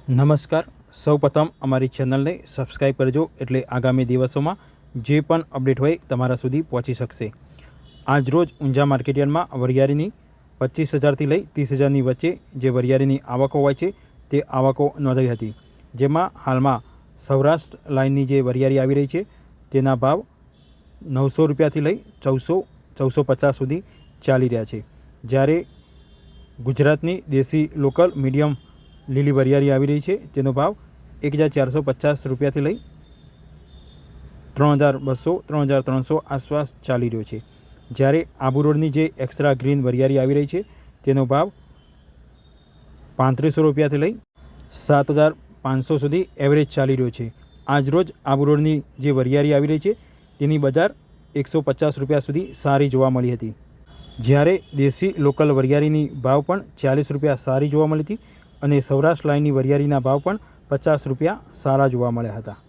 નમસ્કાર. સૌપ્રથમ અમારી ચેનલને સબસ્ક્રાઈબ કરજો, એટલે આગામી દિવસોમાં જે પણ અપડેટ હોય તમારા સુધી પહોંચી શકશે. આજ રોજ ઊંઝા માર્કેટયાર્ડમાં વરિયાળીની 25,000થી લઈ 30,000ની વચ્ચે જે વરિયાળીની આવકો હોય છે તે આવકો નોંધાઈ હતી. જેમાં હાલમાં સૌરાષ્ટ્ર લાઇનની જે વરિયાળી આવી રહી છે તેના ભાવ 900 રૂપિયાથી લઈ 1400-1450 સુધી ચાલી રહ્યા છે. જ્યારે ગુજરાતની દેશી લોકલ મીડિયમ લીલી વરિયાળી આવી રહી છે તેનો ભાવ 1,450 રૂપિયાથી લઈ 3,200-3,300 આસપાસ ચાલી રહ્યો છે. જ્યારે આબુ રોડની જે એક્સ્ટ્રા ગ્રીન વરિયાળી આવી રહી છે તેનો ભાવ 3500 રૂપિયાથી લઈ 7,500 સુધી એવરેજ ચાલી રહ્યો છે. આજરોજ આબુ રોડની જે વરિયાળી આવી રહી છે તેની બજાર 150 રૂપિયા સુધી સારી જોવા મળી હતી. જ્યારે દેશી લોકલ વરિયાળીની ભાવ પણ 40 રૂપિયા સારી જોવા મળી હતી અને સૌરાષ્ટ્ર લાઇનની વરિયાળીના ભાવ પણ 50 રૂપિયા સારા જોવા મળ્યા હતા.